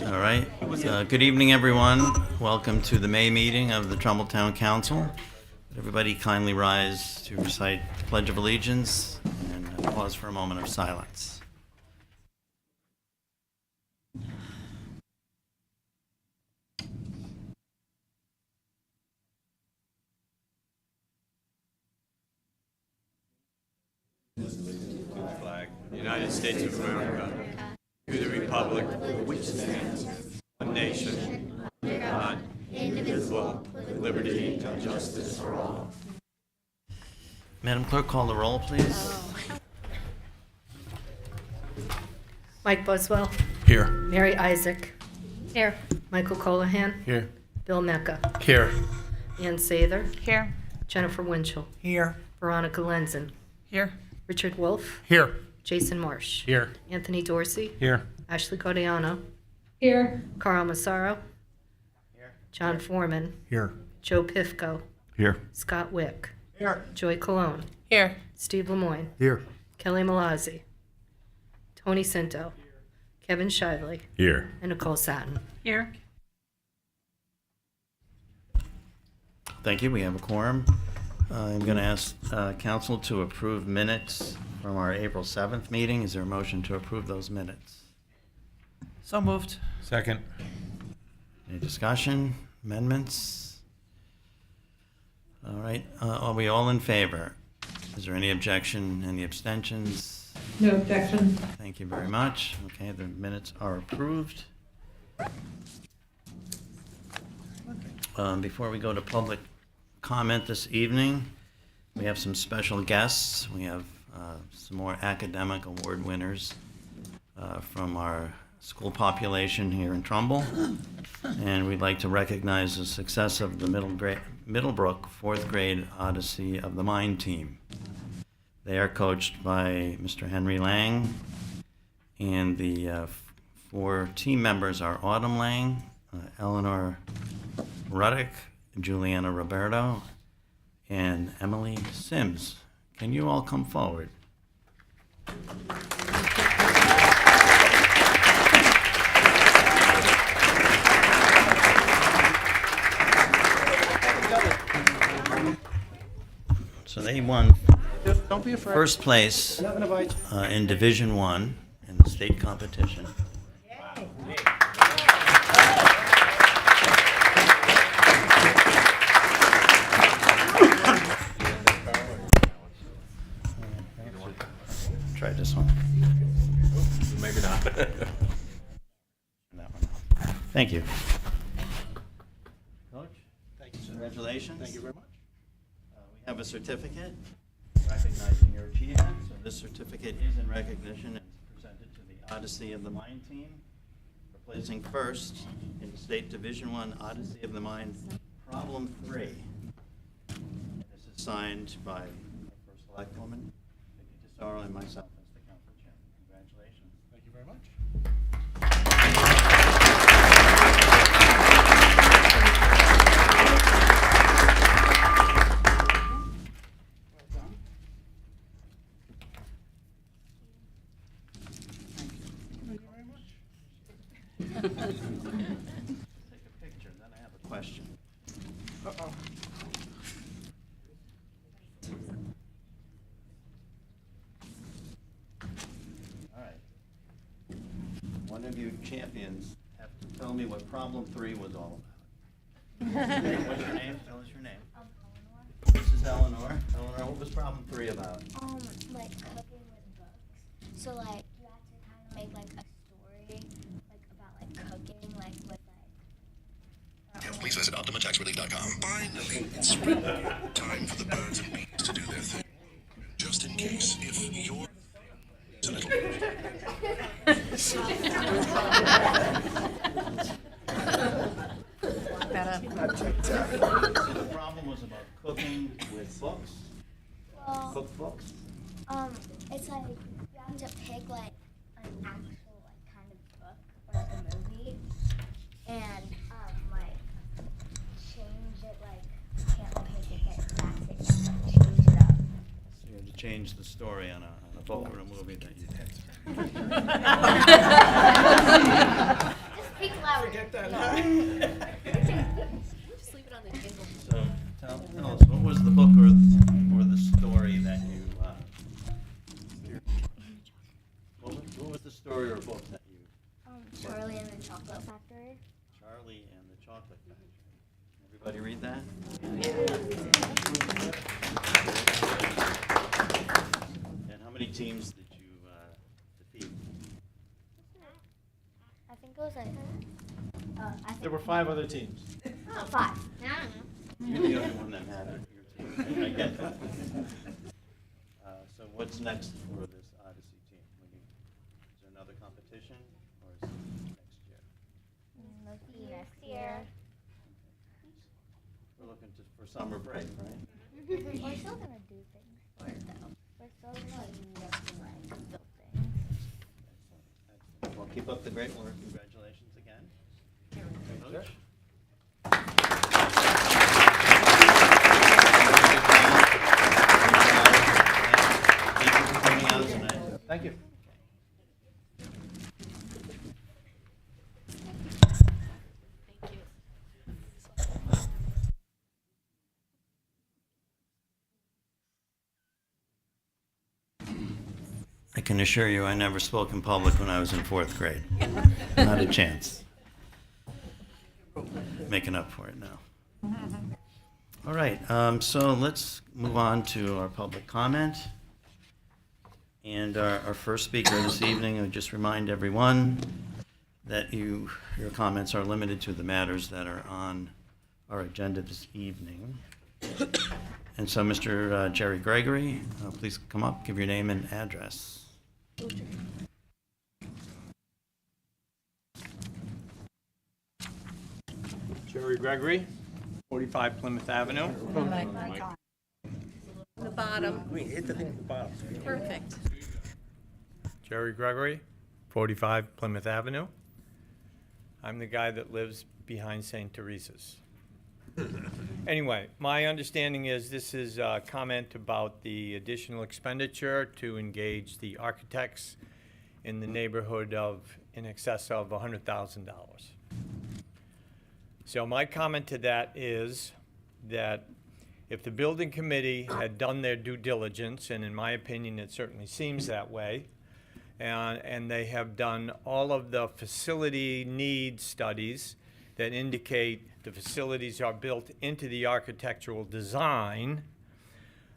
All right. Good evening, everyone. Welcome to the May meeting of the Trumbull Town Council. Everybody kindly rise to recite the Pledge of Allegiance and pause for a moment of silence. Flag, United States of America, to the republic for which stands one nation, under God, indivisible, with liberty and justice for all. Madam Clerk, call the roll, please. Mike Boswell. Here. Mary Isaac. Here. Michael Colahan. Here. Bill Mecca. Here. Ann Sather. Here. Jennifer Winchell. Here. Veronica Lenzen. Here. Richard Wolf. Here. Jason Marsh. Here. Anthony Dorsey. Here. Ashley Codiano. Here. Carl Massaro. John Foreman. Here. Joe Pifko. Here. Scott Wick. Here. Joy Cologne. Here. Steve Lemoyne. Here. Kelly Malazzi. Tony Cinto. Kevin Shively. Here. And Nicole Satin. Here. Thank you. We have a quorum. I'm going to ask council to approve minutes from our April 7th meeting. Is there a motion to approve those minutes? So moved. Second. Any discussion, amendments? All right, are we all in favor? Is there any objection, any abstentions? No objection. Thank you very much. Okay, the minutes are approved. Before we go to public comment this evening, we have some special guests. We have some more academic award winners from our school population here in Trumbull. And we'd like to recognize the success of the Middlebrook fourth grade Odyssey of the Mind team. They are coached by Mr. Henry Lang, and the four team members are Autumn Lang, Eleanor Ruddick, Juliana Roberto, and Emily Sims. Can you all come forward? So they won Don't be afraid. first place in Division I in the state competition. Try this one. Maybe not. That one. Thank you. Coach? Thank you, sir. Congratulations. Thank you very much. We have a certificate recognizing your achievement. So this certificate is in recognition and presented to the Odyssey of the Mind team for placing first in the State Division I Odyssey of the Mind Problem 3. And this is signed by our first select woman, Vicki Tesoro, and myself as the council chairman. Congratulations. Thank you very much. Take a picture, then I have a question. Uh-oh. All right. One of you champions have to tell me what problem 3 was all about. What's your name? Tell us your name. This is Eleanor. Eleanor, what was problem 3 about? Like cooking with books. So like you have to kind of make like a story like about like cooking like with like. Please visit OptimaTaxRelief.com. By looking, it's spring. Time for the birds and bees to do their thing. Just in case, if you're a little. So the problem was about cooking with books, Well, cookbooks. it's like you have to pick like an actual like kind of book or like a movie, and like change it like you can't pick it get classic, you have to change it up. So you had to change the story on a book or a movie that you picked. Just pick So tell us, what was the book or the story that you, what was the story or book that you, Charlie and the Chocolate Factory. Charlie and the Chocolate Factory? Everybody read that? And how many teams did you defeat? I think it was like. I think There were 5 other teams. 5. You're the only one that had your team. I get that. So what's next for this Odyssey team? Is there another competition, or is it next year? Next year. We're looking for summer break, right? We're still gonna do things for it though. We're still gonna build things. Excellent. Well, keep up the great work. Congratulations again. Coach. Thank you for coming out tonight. Thank you. I can assure you I never spoke in public when I was in 4th grade. Not a chance. Making up for it now. All right, so let's move on to our public comment. And our first speaker this evening, I would just remind everyone that your comments are limited to the matters that are on our agenda this evening. And so, Mr. Jerry Gregory, please come up, give your name and address. Jerry Gregory, 45 Plymouth Avenue. The bottom. Perfect. Jerry Gregory, 45 Plymouth Avenue. I'm the guy that lives behind St. Teresa's. Anyway, my understanding is this is a comment about the additional expenditure to engage the architects in the neighborhood of in excess of $100,000. So my comment to that is that if the building committee had done their due diligence, and in my opinion it certainly seems that way, and they have done all of the facility need studies that indicate the facilities are built into the architectural design,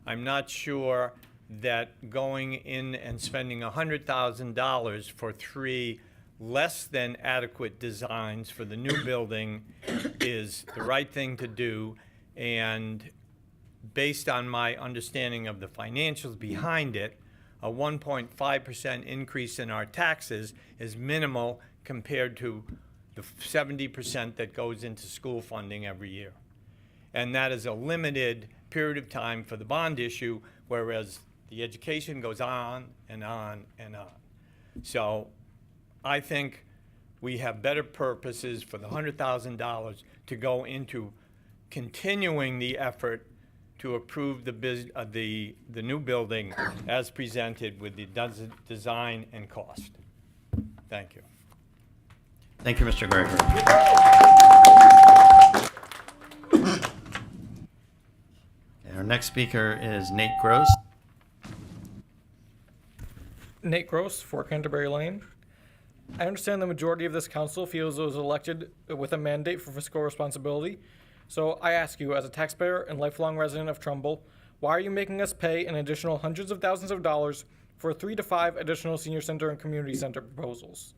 I'm not sure that going in and spending $100,000 for 3 less than adequate designs for the new building is the right thing to do. And based on my understanding of the financials behind it, a 1.5% increase in our taxes is minimal compared to the 70% that goes into school funding every year. And that is a limited period of time for the bond issue, whereas the education goes on and on and on. So I think we have better purposes for the $100,000 to go into continuing the effort to approve the new building as presented with the design and cost. Thank you. Thank you, Mr. Gregory. Our next speaker is Nate Gross. Nate Gross, 4 Canterbury Lane. I understand the majority of this council feels it was elected with a mandate for fiscal responsibility. So I ask you, as a taxpayer and lifelong resident of Trumbull, why are you making us pay an additional hundreds of thousands of dollars for 3 to 5 additional senior center and community center proposals?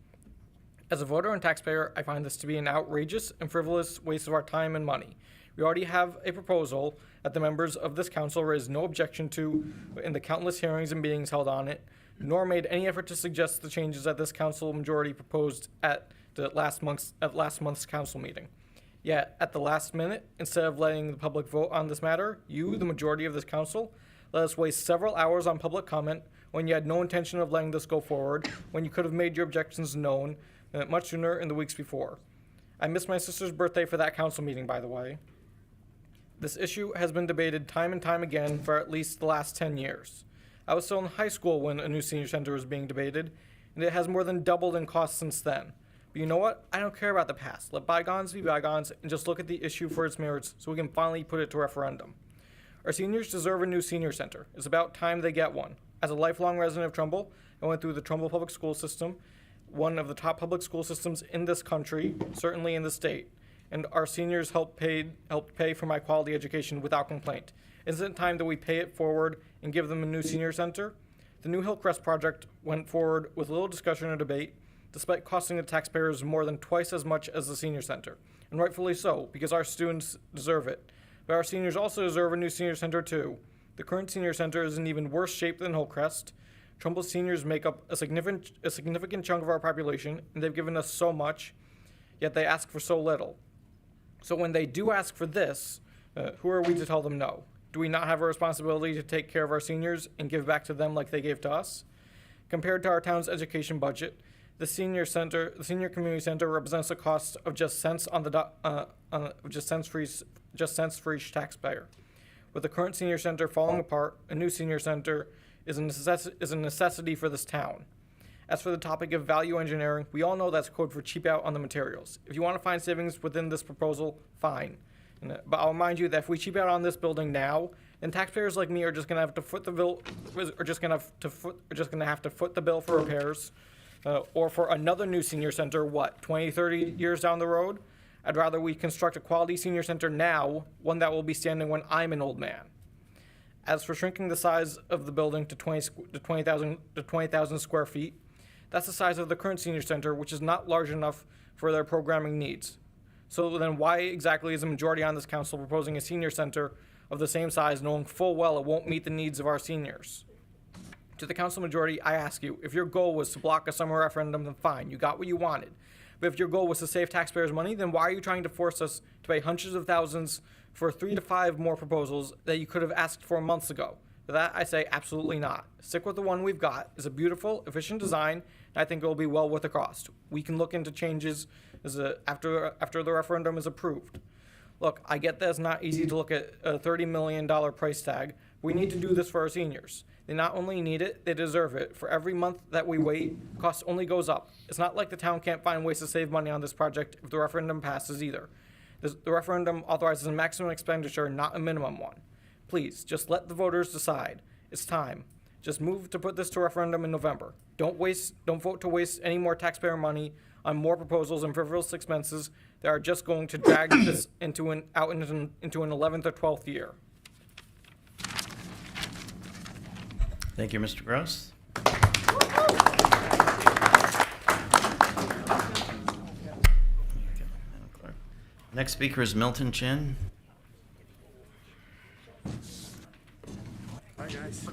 As a voter and taxpayer, I find this to be an outrageous and frivolous waste of our time and money. We already have a proposal that the members of this council raised no objection to in the countless hearings and meetings held on it, nor made any effort to suggest the changes that this council majority proposed at last month's council meeting. Yet, at the last minute, instead of letting the public vote on this matter, you, the majority of this council, let us waste several hours on public comment when you had no intention of letting this go forward, when you could have made your objections known much sooner in the weeks before. I missed my sister's birthday for that council meeting, by the way. This issue has been debated time and time again for at least the last 10 years. I was still in high school when a new senior center was being debated, and it has more than doubled in cost since then. But you know what? I don't care about the past. Let bygones be bygones and just look at the issue for its merits so we can finally put it to referendum. Our seniors deserve a new senior center. It's about time they get one. As a lifelong resident of Trumbull, I went through the Trumbull public school system, one of the top public school systems in this country, certainly in the state. And our seniors helped pay for my quality education without complaint. Isn't it time that we pay it forward and give them a new senior center? The new Hillcrest project went forward with little discussion or debate, despite costing the taxpayers more than twice as much as the senior center. And rightfully so, because our students deserve it. But our seniors also deserve a new senior center too. The current senior center is in even worse shape than Hillcrest. Trumbull seniors make up a significant chunk of our population, and they've given us so much, yet they ask for so little. So when they do ask for this, who are we to tell them no? Do we not have a responsibility to take care of our seniors and give back to them like they gave to us? Compared to our town's education budget, the senior community center represents a cost of just cents for each taxpayer. With the current senior center falling apart, a new senior center is a necessity for this town. As for the topic of value engineering, we all know that's code for cheap out on the materials. If you want to find savings within this proposal, fine. But I'll remind you that if we cheap out on this building now, then taxpayers like me are just going to have to foot the bill, foot the bill for repairs, or for another new senior center, 20, 30 years down the road? I'd rather we construct a quality senior center now, one that will be standing when I'm an old man. As for shrinking the size of the building to 20,000 square feet, that's the size of the current senior center, which is not large enough for their programming needs. So then why exactly is the majority on this council proposing a senior center of the same size, knowing full well it won't meet the needs of our seniors? To the council majority, I ask you, if your goal was to block a summer referendum, then fine, you got what you wanted. But if your goal was to save taxpayers money, then why are you trying to force us to pay hundreds of thousands for 3 to 5 more proposals that you could have asked for months ago? For that, I say absolutely not. Stick with the one we've got. It's a beautiful, efficient design, and I think it will be well worth the cost. We can look into changes after the referendum is approved. Look, I get that it's not easy to look at a $30 million price tag. We need to do this for our seniors. They not only need it, they deserve it. For every month that we wait, cost only goes up. It's not like the town can't find ways to save money on this project if the referendum passes either. The referendum authorizes a maximum expenditure, not a minimum one. Please, just let the voters decide. It's time. Just move to put this to referendum in November. Don't vote to waste any more taxpayer money on more proposals and frivolous expenses that are just going to drag this into an 11th or 12th year. Thank you, Mr. Gross. Next speaker is Milton Chin. Hi, guys.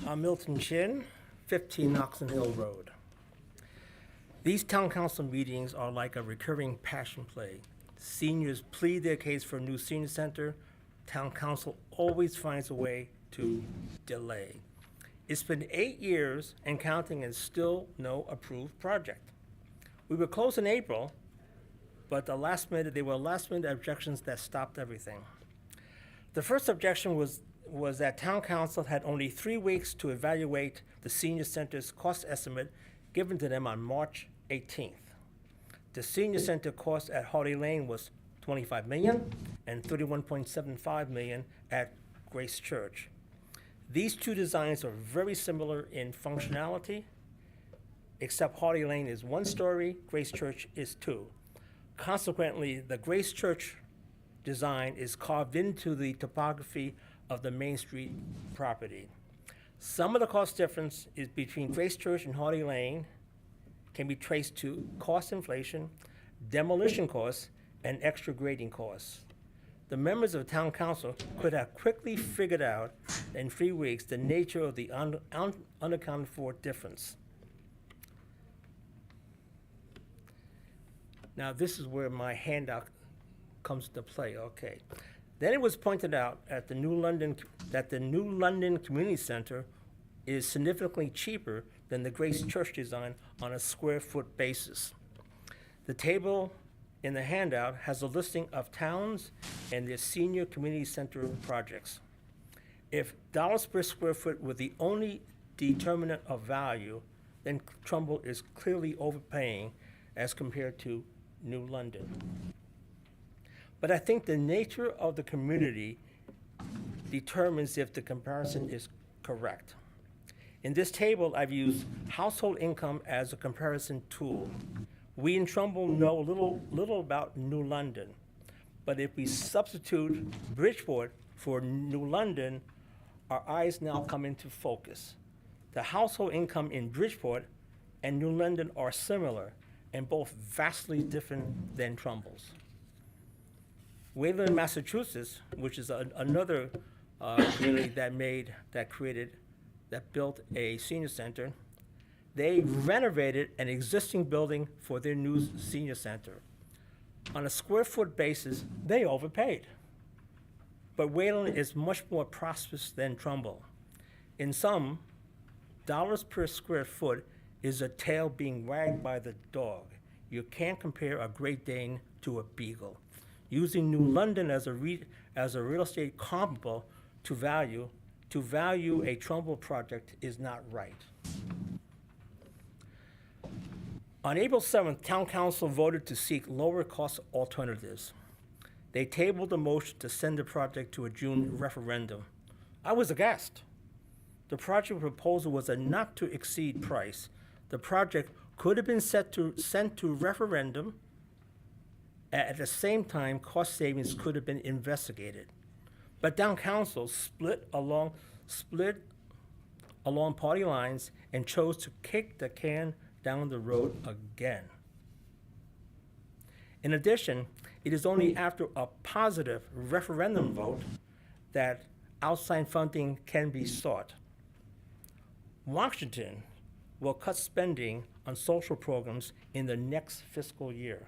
I'm Milton Chin, 15 Oxon Hill Road. These town council meetings are like a recurring passion play. Seniors plead their case for a new senior center. Town council always finds a way to delay. It's been 8 years and counting and still no approved project. We were closed in April, but there were last minute objections that stopped everything. The first objection was that town council had only 3 weeks to evaluate the senior center's cost estimate given to them on March 18th. The senior center cost at Hardy Lane was $25 million and $31.75 million at Grace Church. These two designs are very similar in functionality, except Hardy Lane is 1 story, Grace Church is 2. Consequently, the Grace Church design is carved into the topography of the Main Street property. Some of the cost difference is between Grace Church and Hardy Lane can be traced to cost inflation, demolition costs, and extra grading costs. The members of the town council could have quickly figured out in 3 weeks the nature of the unaccounted for difference. Now, this is where my handout comes to play, okay. Then it was pointed out that the New London Community Center is significantly cheaper than the Grace Church design on a square foot basis. The table in the handout has a listing of towns and their senior community center projects. If dollars per square foot were the only determinant of value, then Trumbull is clearly overpaying as compared to New London. But I think the nature of the community determines if the comparison is correct. In this table, I've used household income as a comparison tool. We in Trumbull know little about New London, but if we substitute Bridgeport for New London, our eyes now come into focus. The household income in Bridgeport and New London are similar and both vastly different than Trumbull's. Wayland, Massachusetts, which is another community that built a senior center, they renovated an existing building for their new senior center. On a square foot basis, they overpaid. But Wayland is much more prosperous than Trumbull. In sum, dollars per square foot is a tail being wagged by the dog. You can't compare a Great Dane to a beagle. Using New London as a real estate comparable to value a Trumbull project is not right. On April 7th, Town Council voted to seek lower cost alternatives. They tabled a motion to send the project to a June referendum. I was aghast. The project proposal was a not to exceed price. The project could have been sent to referendum. At the same time, cost savings could have been investigated. But Town Council split along party lines and chose to kick the can down the road again. In addition, it is only after a positive referendum vote that outside funding can be sought. Washington will cut spending on social programs in the next fiscal year.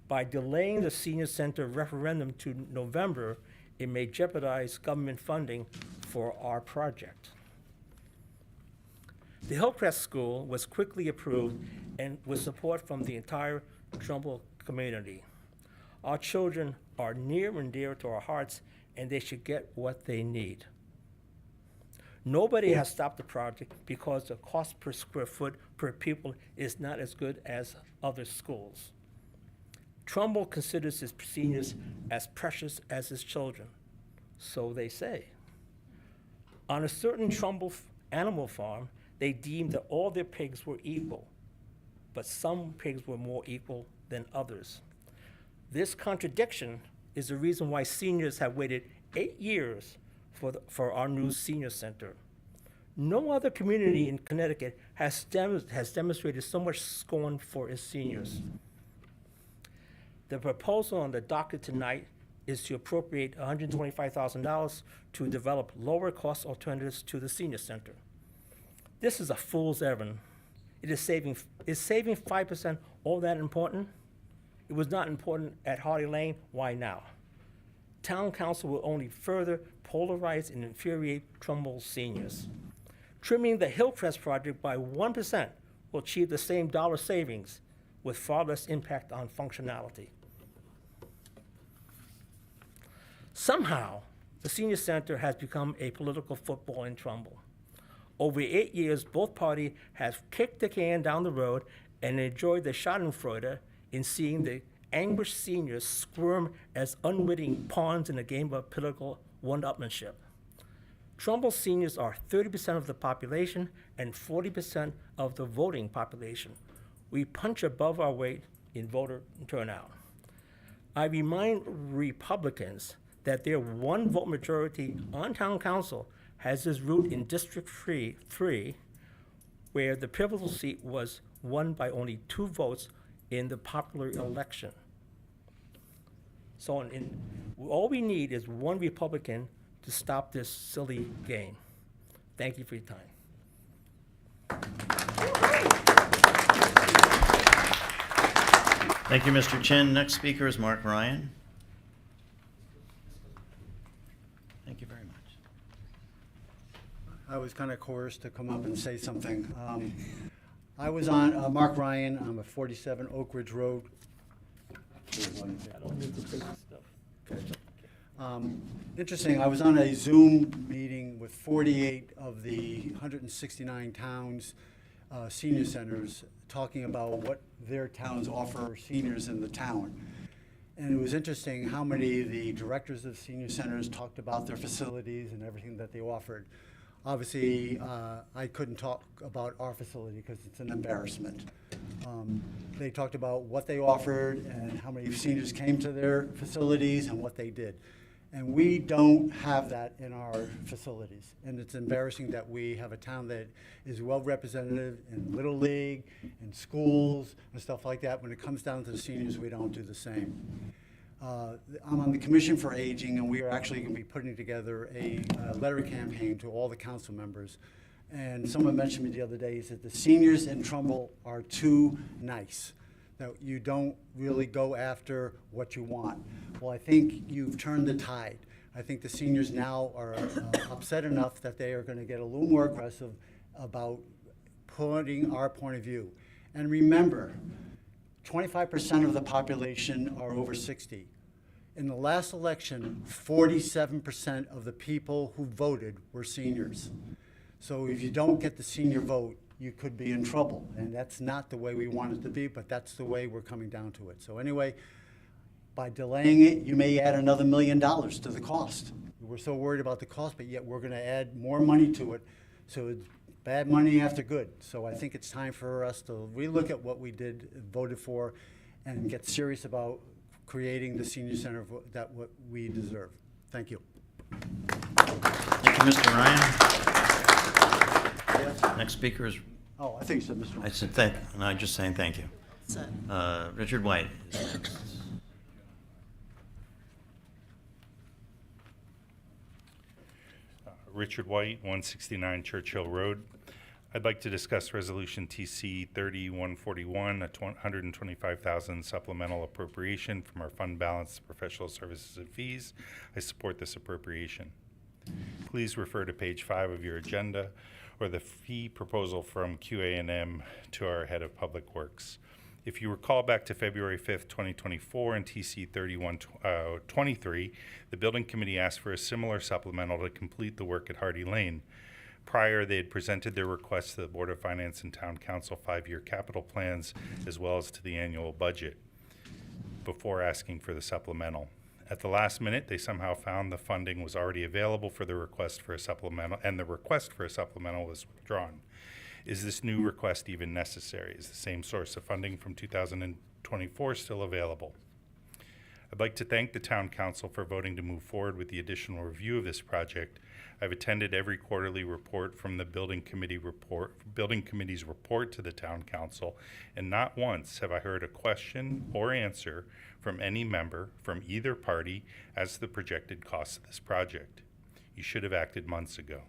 By delaying the senior center referendum to November, it may jeopardize government funding for our project. The Hillcrest School was quickly approved and with support from the entire Trumbull community. Our children are near and dear to our hearts, and they should get what they need. Nobody has stopped the project because the cost per square foot per pupil is not as good as other schools. Trumbull considers his seniors as precious as his children, so they say. On a certain Trumbull animal farm, they deemed that all their pigs were equal, but some pigs were more equal than others. This contradiction is the reason why seniors have waited 8 years for our new senior center. No other community in Connecticut has demonstrated so much scorn for its seniors. The proposal on the docket tonight is to appropriate $125,000 to develop lower cost alternatives to the senior center. This is a fool's errand. Is saving 5% all that important? It was not important at Hardy Lane, why now? Town Council will only further polarize and infuriate Trumbull seniors. Trimming the Hillcrest project by 1% will achieve the same dollar savings with far less impact on functionality. Somehow, the senior center has become a political football in Trumbull. Over 8 years, both parties have kicked the can down the road and enjoyed the schadenfreude in seeing the anguished seniors squirm as unwitting pawns in a game of political one-upmanship. Trumbull seniors are 30% of the population and 40% of the voting population. We punch above our weight in voter turnout. I remind Republicans that their one-vote majority on town council has its root in District 3, where the pivotal seat was won by only 2 votes in the popular election. So all we need is one Republican to stop this silly game. Thank you for your time. Thank you, Mr. Chin. Next speaker is Mark Ryan. Thank you very much. I was kind of coerced to come up and say something. I was on Mark Ryan. I'm at 47 Oak Ridge Road. Interesting, I was on a Zoom meeting with 48 of the 169 towns senior centers, talking about what their towns offer seniors in the town. And it was interesting how many of the directors of senior centers talked about their facilities and everything that they offered. Obviously, I couldn't talk about our facility because it's an embarrassment. They talked about what they offered and how many seniors came to their facilities and what they did. And we don't have that in our facilities. And it's embarrassing that we have a town that is well represented in Little League, in schools, and stuff like that. When it comes down to the seniors, we don't do the same. I'm on the Commission for Aging, and we are actually going to be putting together a letter campaign to all the council members. And someone mentioned to me the other day, he said the seniors in Trumbull are too nice, that you don't really go after what you want. Well, I think you've turned the tide. I think the seniors now are upset enough that they are going to get a little more aggressive about putting our point of view. And remember, 25% of the population are over 60. In the last election, 47% of the people who voted were seniors. So if you don't get the senior vote, you could be in trouble. And that's not the way we want it to be, but that's the way we're coming down to it. So anyway, by delaying it, you may add another $1 million to the cost. We're so worried about the cost, but yet we're going to add more money to it. So it's bad money after good. So I think it's time for us to relook at what we did, voted for, and get serious about creating the senior center that what we deserve. Thank you. Thank you, Mr. Ryan. Next speaker is, Oh, I think so, Mr. I said, and I'm just saying thank you. Richard White. Richard White, 169 Churchill Road. I'd like to discuss Resolution TC 3141, a $125,000 supplemental appropriation from our fund balance to professional services and fees. I support this appropriation. Please refer to page 5 of your agenda or the fee proposal from QA&M to our head of public works. If you recall back to February 5th, 2024 in TC 3123, the building committee asked for a similar supplemental to complete the work at Hardy Lane. Prior, they had presented their request to the Board of Finance and Town Council 5-year capital plans as well as to the annual budget before asking for the supplemental. At the last minute, they somehow found the funding was already available for the request for a supplemental, and the request for a supplemental was withdrawn. Is this new request even necessary? Is the same source of funding from 2024 still available? I'd like to thank the Town Council for voting to move forward with the additional review of this project. I've attended every quarterly report from the Building Committee's report to the Town Council, and not once have I heard a question or answer from any member from either party as to the projected cost of this project. You should have acted months ago.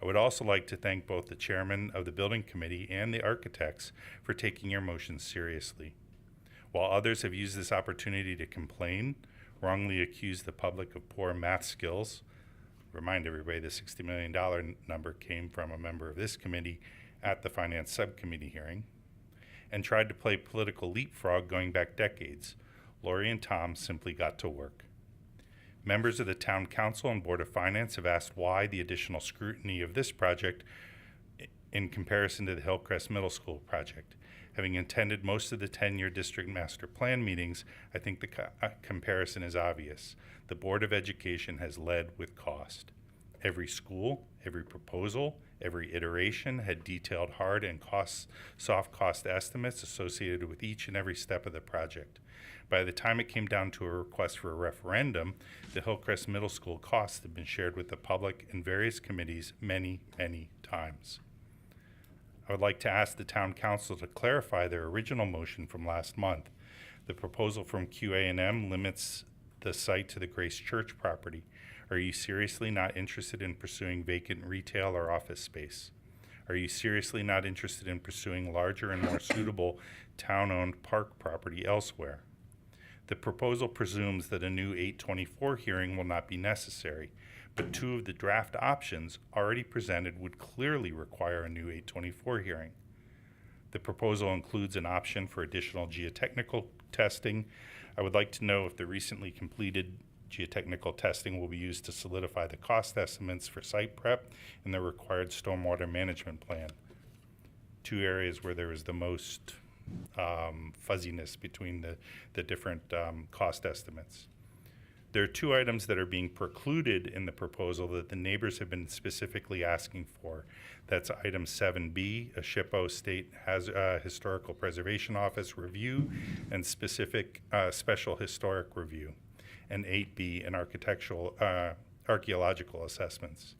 I would also like to thank both the chairman of the Building Committee and the architects for taking your motions seriously. While others have used this opportunity to complain, wrongly accuse the public of poor math skills, remind everybody the $60 million number came from a member of this committee at the Finance Subcommittee hearing, and tried to play political leapfrog going back decades, Lori and Tom simply got to work. Members of the Town Council and Board of Finance have asked why the additional scrutiny of this project in comparison to the Hillcrest Middle School project. Having attended most of the 10-year district master plan meetings, I think the comparison is obvious. The Board of Education has led with cost. Every school, every proposal, every iteration had detailed hard and soft cost estimates associated with each and every step of the project. By the time it came down to a request for a referendum, the Hillcrest Middle School costs had been shared with the public and various committees many, many times. I would like to ask the Town Council to clarify their original motion from last month. The proposal from QA&M limits the site to the Grace Church property. Are you seriously not interested in pursuing vacant retail or office space? Are you seriously not interested in pursuing larger and more suitable town-owned park property elsewhere? The proposal presumes that a new 824 hearing will not be necessary, but 2 of the draft options already presented would clearly require a new 824 hearing. The proposal includes an option for additional geotechnical testing. I would like to know if the recently completed geotechnical testing will be used to solidify the cost estimates for site prep and the required stormwater management plan. two areas where there was the most fuzziness between the different cost estimates. There are two items that are being precluded in the proposal that the neighbors have been specifically asking for. That's item 7B, a SHPO State Historical Preservation Office review and specific special historic review, and 8B, an archaeological assessments.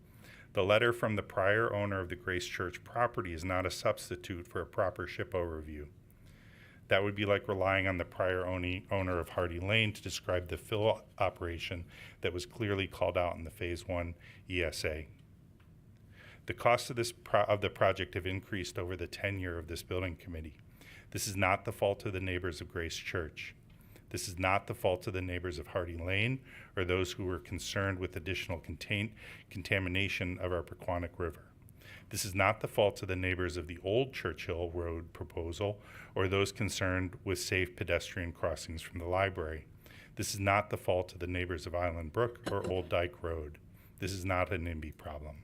The letter from the prior owner of the Grace Church property is not a substitute for a proper SHPO review. That would be like relying on the prior owner of Hardy Lane to describe the fill operation that was clearly called out in the Phase 1 ESA. The costs of the project have increased over the tenure of this building committee. This is not the fault of the neighbors of Grace Church. This is not the fault of the neighbors of Hardy Lane or those who were concerned with additional contamination of our Pequannock River. This is not the fault of the neighbors of the old Churchill Road proposal or those concerned with safe pedestrian crossings from the library. This is not the fault of the neighbors of Island Brook or Old Dyke Road. This is not a NIMBY problem.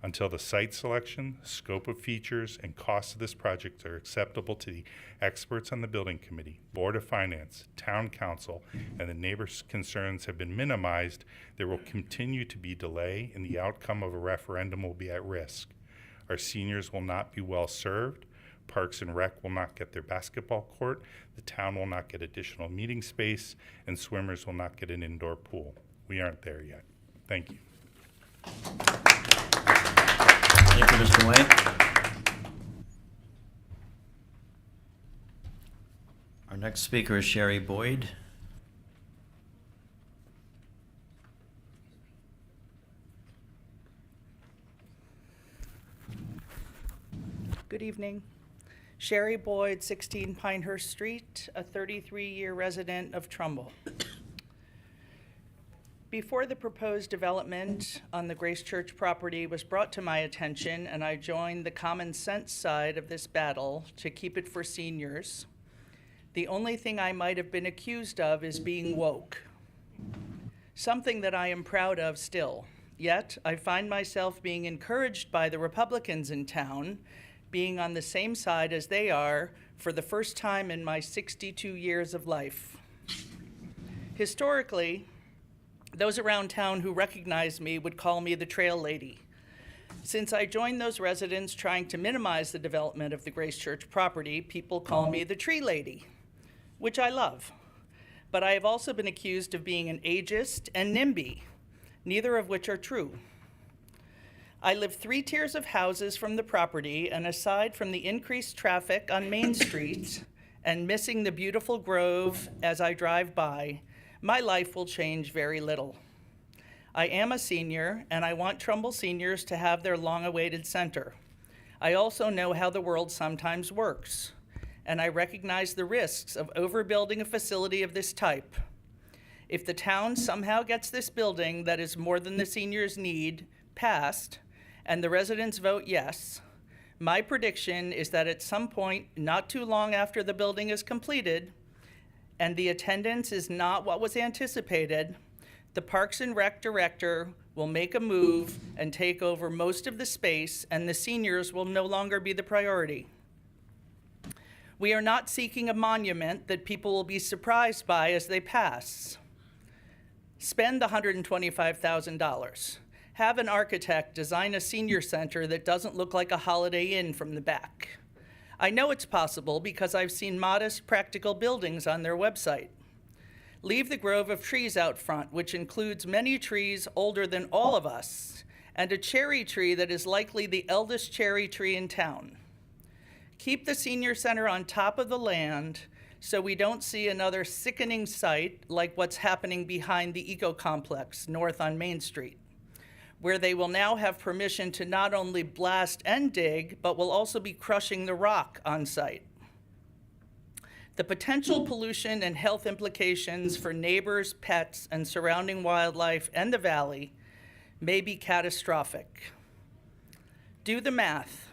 Until the site selection, scope of features, and cost of this project are acceptable to the experts on the building committee, Board of Finance, Town Council, and the neighbors' concerns have been minimized, there will continue to be delay and the outcome of a referendum will be at risk. Our seniors will not be well served. Parks and Rec will not get their basketball court. The town will not get additional meeting space, and swimmers will not get an indoor pool. We aren't there yet. Thank you. Thank you, Mr. White. Our next speaker is Sherry Boyd. Good evening. Sherry Boyd, 16 Pinehurst Street, a 33-year resident of Trumbull. Before the proposed development on the Grace Church property was brought to my attention and I joined the common sense side of this battle to keep it for seniors, the only thing I might have been accused of is being woke, something that I am proud of still. Yet, I find myself being encouraged by the Republicans in town, being on the same side as they are for the first time in my 62 years of life. Historically, those around town who recognize me would call me the Trail Lady. Since I joined those residents trying to minimize the development of the Grace Church property, people call me the Tree Lady, which I love. But I have also been accused of being an ageist and NIMBY, neither of which are true. I live 3 tiers of houses from the property, and aside from the increased traffic on Main Street and missing the beautiful grove as I drive by, my life will change very little. I am a senior, and I want Trumbull seniors to have their long-awaited center. I also know how the world sometimes works, and I recognize the risks of overbuilding a facility of this type. If the town somehow gets this building that is more than the seniors need passed, and the residents vote yes, my prediction is that at some point, not too long after the building is completed, and the attendance is not what was anticipated, the Parks and Rec director will make a move and take over most of the space, and the seniors will no longer be the priority. We are not seeking a monument that people will be surprised by as they pass. Spend the $125,000. Have an architect design a senior center that doesn't look like a Holiday Inn from the back. I know it's possible because I've seen modest, practical buildings on their website. Leave the grove of trees out front, which includes many trees older than all of us, and a cherry tree that is likely the eldest cherry tree in town. Keep the senior center on top of the land so we don't see another sickening sight like what's happening behind the eco-complex north on Main Street, where they will now have permission to not only blast and dig, but will also be crushing the rock on site. The potential pollution and health implications for neighbors, pets, and surrounding wildlife and the valley may be catastrophic. Do the math.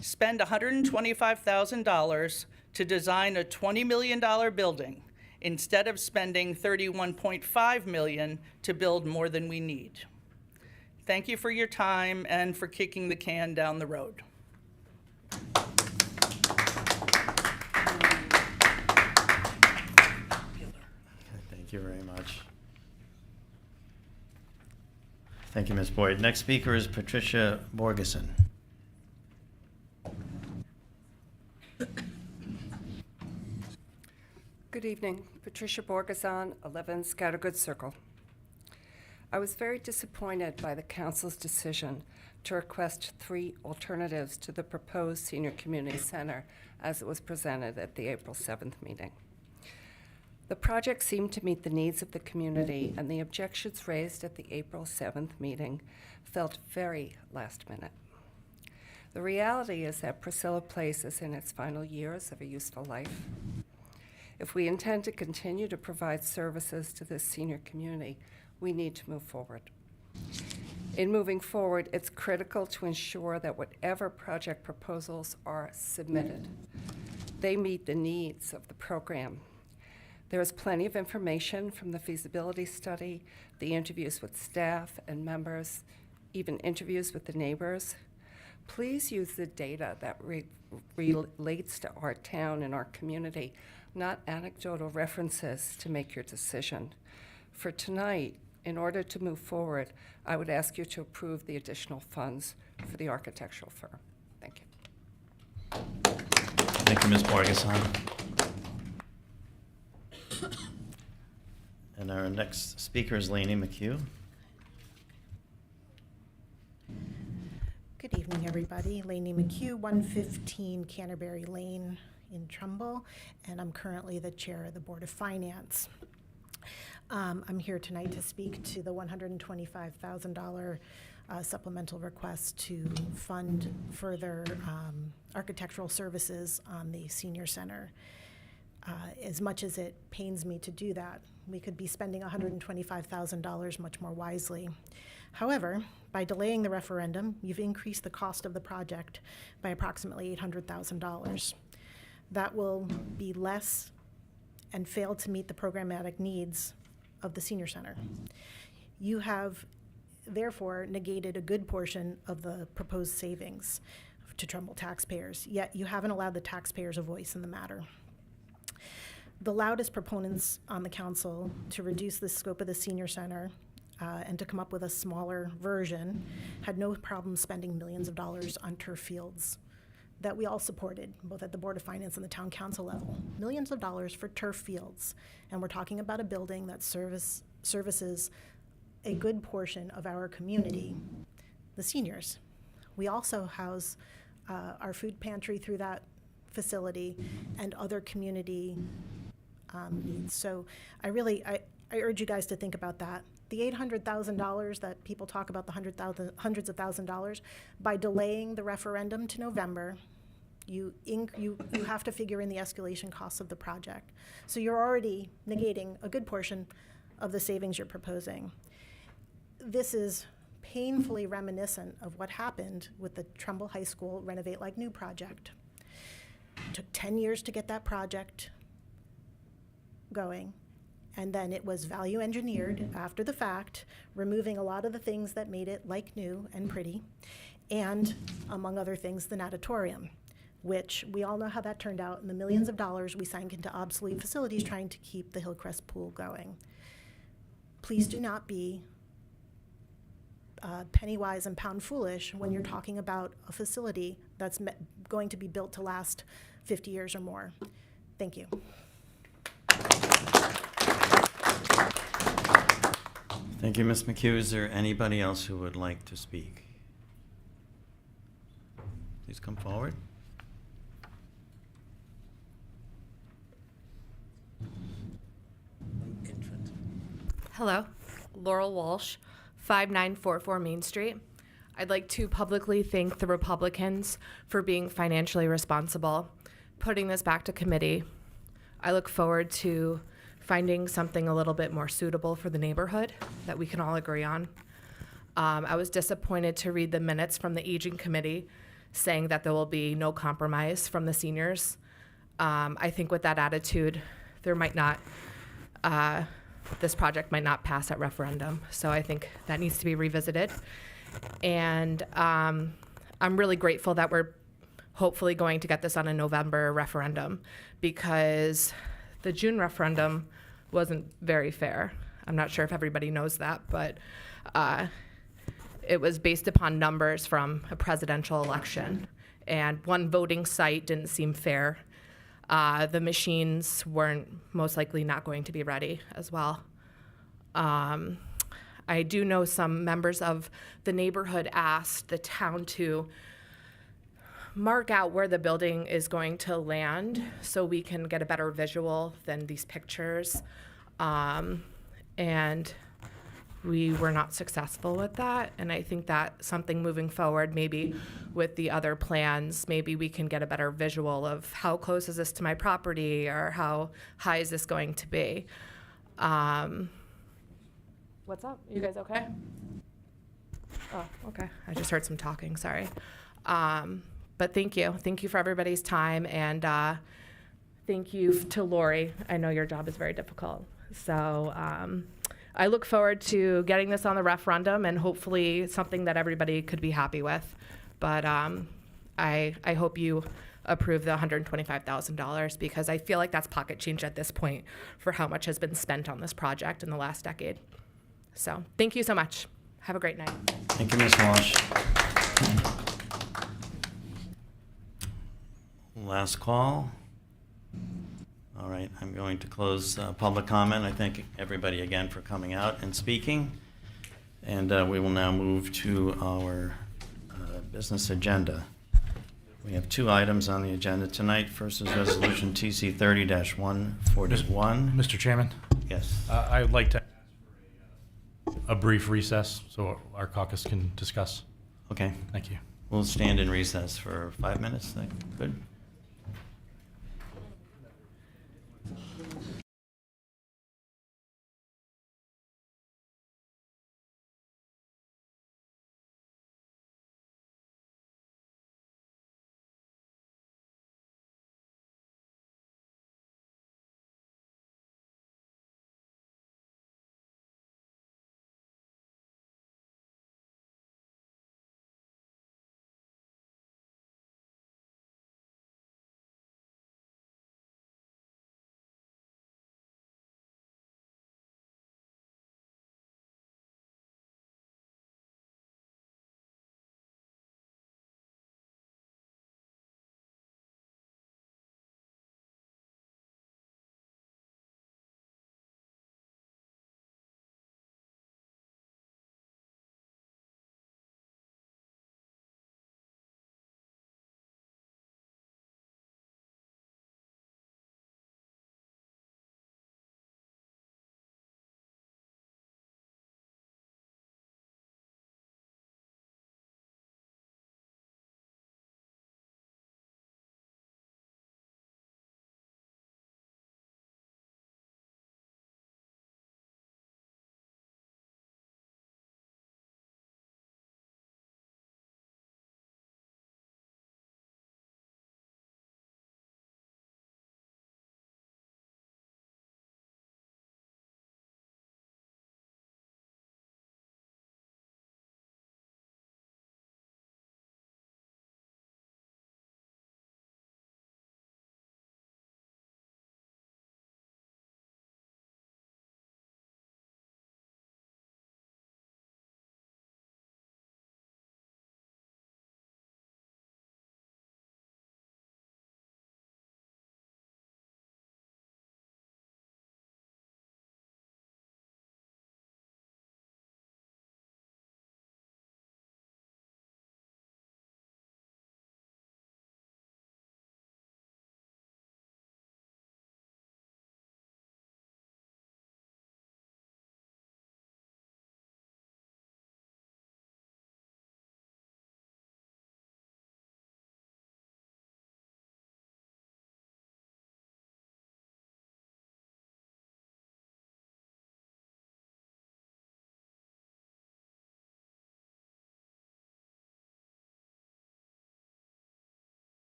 Spend $125,000 to design a $20 million building instead of spending $31.5 million to build more than we need. Thank you for your time and for kicking the can down the road. Thank you very much. Thank you, Ms. Boyd. Next speaker is Patricia Borgeson. Good evening. Patricia Borgeson, 11 Scattergood Circle. I was very disappointed by the council's decision to request 3 alternatives to the proposed senior community center as it was presented at the April 7th meeting. The project seemed to meet the needs of the community, and the objections raised at the April 7th meeting felt very last minute. The reality is that Priscilla Place is in its final years of a useful life. If we intend to continue to provide services to this senior community, we need to move forward. In moving forward, it's critical to ensure that whatever project proposals are submitted, they meet the needs of the program. There is plenty of information from the feasibility study, the interviews with staff and members, even interviews with the neighbors. Please use the data that relates to our town and our community, not anecdotal references to make your decision. For tonight, in order to move forward, I would ask you to approve the additional funds for the architectural firm. Thank you. Thank you, Ms. Borgeson. And our next speaker is Lainey McHugh. Good evening, everybody. Lainey McHugh, 115 Canterbury Lane in Trumbull, and I'm currently the chair of the Board of Finance. I'm here tonight to speak to the $125,000 supplemental request to fund further architectural services on the senior center. As much as it pains me to do that, we could be spending $125,000 much more wisely. However, by delaying the referendum, you've increased the cost of the project by approximately $800,000. That will be less and fail to meet the programmatic needs of the senior center. You have therefore negated a good portion of the proposed savings to Trumbull taxpayers, yet you haven't allowed the taxpayers a voice in the matter. The loudest proponents on the council to reduce the scope of the senior center and to come up with a smaller version had no problem spending millions of dollars on turf fields that we all supported, both at the Board of Finance and the town council level. Millions of dollars for turf fields. And we're talking about a building that services a good portion of our community, the seniors. We also house our food pantry through that facility and other community needs. So I urge you guys to think about that. The $800,000 that people talk about, the hundreds of $1,000s, by delaying the referendum to November, you have to figure in the escalation costs of the project. So you're already negating a good portion of the savings you're proposing. This is painfully reminiscent of what happened with the Trumbull High School Renovate Like New project. It took 10 years to get that project going. And then it was value engineered after the fact, removing a lot of the things that made it like new and pretty, and among other things, the natatorium, which we all know how that turned out, and the millions of dollars we sank into obsolete facilities trying to keep the Hillcrest pool going. Please do not be penny wise and pound foolish when you're talking about a facility that's going to be built to last 50 years or more. Thank you. Thank you, Ms. McHugh. Is there anybody else who would like to speak? Please come forward. Hello, Laurel Walsh, 5944 Main Street. I'd like to publicly thank the Republicans for being financially responsible, putting this back to committee. I look forward to finding something a little bit more suitable for the neighborhood that we can all agree on. I was disappointed to read the minutes from the Aging Committee saying that there will be no compromise from the seniors. I think with that attitude, there might not, this project might not pass at referendum. So I think that needs to be revisited. And I'm really grateful that we're hopefully going to get this on a November referendum, because the June referendum wasn't very fair. I'm not sure if everybody knows that, but it was based upon numbers from a presidential election, and one voting site didn't seem fair. The machines weren't most likely not going to be ready as well. I do know some members of the neighborhood asked the town to mark out where the building is going to land so we can get a better visual than these pictures. And we were not successful with that. And I think that something moving forward, maybe with the other plans, maybe we can get a better visual of how close is this to my property or how high is this going to be. What's up? You guys okay? Oh, okay. I just heard some talking, sorry. But thank you. Thank you for everybody's time, and thank you to Lori. I know your job is very difficult. So I look forward to getting this on the referendum and hopefully something that everybody could be happy with. But I hope you approve the $125,000 because I feel like that's pocket change at this point for how much has been spent on this project in the last decade. So thank you so much. Have a great night. Thank you, Ms. Walsh. Last call. All right, I'm going to close public comment. I thank everybody again for coming out and speaking. And we will now move to our business agenda. We have two items on the agenda tonight. First is Resolution TC 30-141. Mr. Chairman? Yes. I would like to ask for a brief recess so our caucus can discuss. Okay. Thank you. We'll stand in recess for 5 minutes. Good.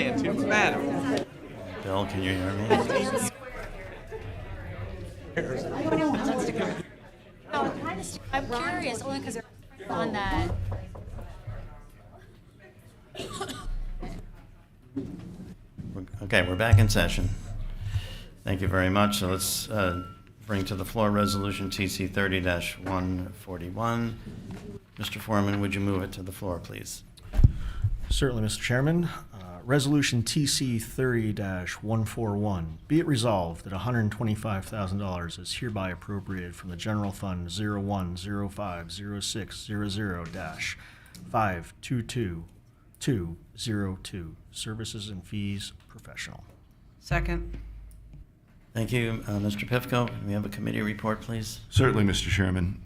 Madam. Bill, can you hear me? I'm curious only because on that. Okay, we're back in session. Thank you very much. So let's bring to the floor Resolution TC 30-141. Mr. Foreman, would you move it to the floor, please? Certainly, Mr. Chairman. Resolution TC 30-141. Be it resolved that $125,000 is hereby appropriated from the General Fund 01050600-522202, Services and Fees Professional. Second. Thank you. Mr. Pifko, can we have a committee report, please? Certainly, Mr. Chairman.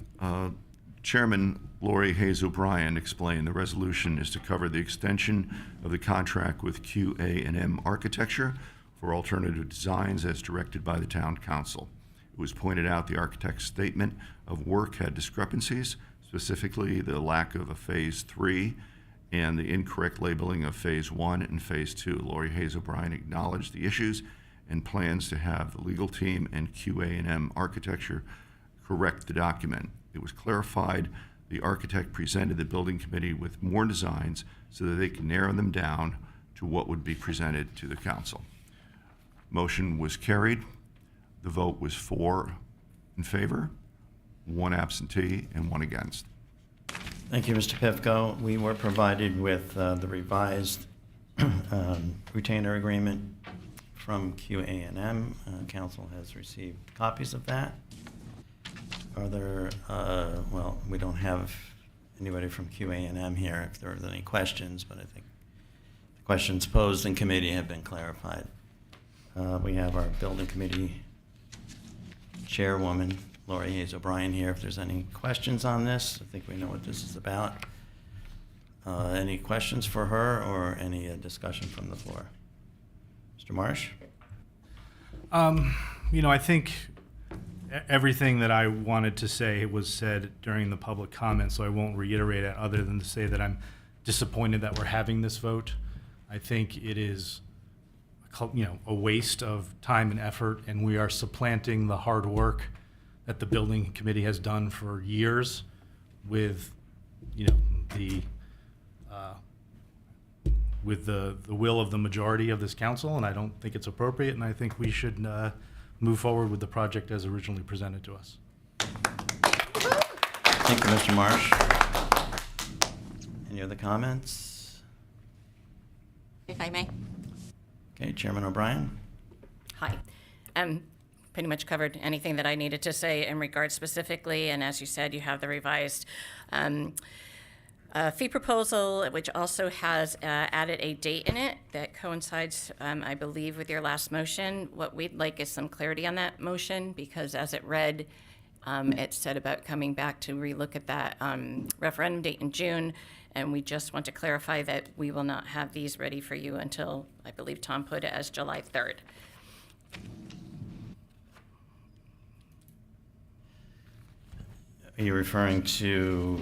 Chairman Lori Hayes O'Brien explained the resolution is to cover the extension of the contract with QA&M Architecture for alternative designs as directed by the Town Council. It was pointed out the architect's statement of work had discrepancies, specifically the lack of a Phase 3 and the incorrect labeling of Phase 1 and Phase 2. Lori Hayes O'Brien acknowledged the issues and plans to have the legal team and QA&M Architecture correct the document. It was clarified the architect presented the building committee with more designs so that they can narrow them down to what would be presented to the council. Motion was carried. The vote was 4 in favor, 1 absentee, and 1 against. Thank you, Mr. Pifko. We were provided with the revised retainer agreement from QA&M. Council has received copies of that. Are there, well, we don't have anybody from QA&M here if there are any questions, but I think the questions posed in committee have been clarified. We have our building committee chairwoman, Lori Hayes O'Brien, here if there's any questions on this. I think we know what this is about. Any questions for her or any discussion from the floor? Mr. Marsh? You know, I think everything that I wanted to say was said during the public comment, so I won't reiterate it other than to say that I'm disappointed that we're having this vote. I think it is, a waste of time and effort, and we are supplanting the hard work that the building committee has done for years with, the will of the majority of this council, and I don't think it's appropriate, and I think we should move forward with the project as originally presented to us. Thank you, Mr. Marsh. Any other comments? If I may. Okay, Chairman O'Brien. Hi. Pretty much covered anything that I needed to say in regards specifically, and as you said, you have the revised fee proposal, which also has added a date in it that coincides, I believe, with your last motion. What we'd like is some clarity on that motion, because as it read, it said about coming back to relook at that referendum date in June, and we just want to clarify that we will not have these ready for you until, I believe Tom put it as July 3rd. Are you referring to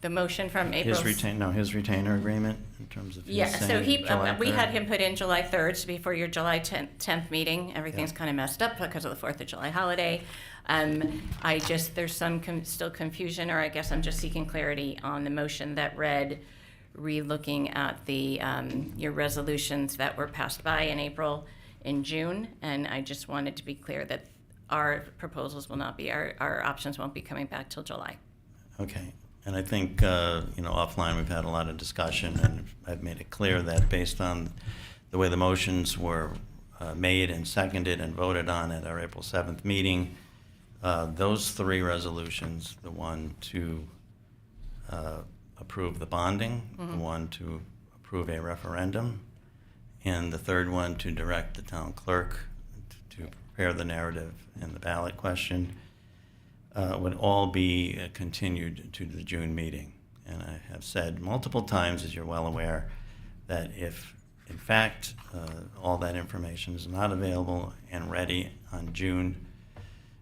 the motion from April? His retainer agreement in terms of his Yeah, so saying July we 3rd? had him put in July 3rd before your July 10th meeting. Everything's kind of messed up because of the 4th of July holiday. There's some still confusion, or I guess I'm just seeking clarity on the motion that read, re-looking at the your resolutions that were passed by in April, in June, and I just wanted to be clear that our proposals will not be, our options won't be coming back till July. Okay. And I think, offline we've had a lot of discussion, and I've made it clear that based on the way the motions were made and seconded and voted on at our April 7th meeting, those 3 resolutions, the one to approve the bonding, the one to approve a referendum, and the third one to direct the town clerk to prepare the narrative and the ballot question, would all be continued to the June meeting. And I have said multiple times, as you're well aware, that if, in fact, all that information is not available and ready on June,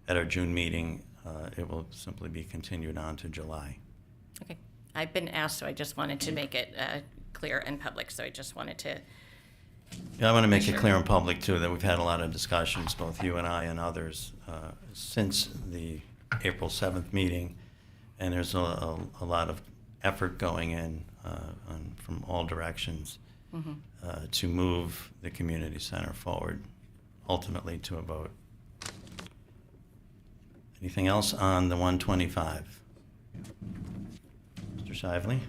at our June meeting, it will simply be continued on to July. Okay. I've been asked, so I just wanted to make it clear and public, so I just wanted to Yeah, I want to make it clear in public, too, that we've had a lot of discussions, both you and I and others, since the April 7th meeting, and there's a lot of effort going in from all directions to move the community center forward, ultimately to a vote. Anything else on the 125? Mr. Shively?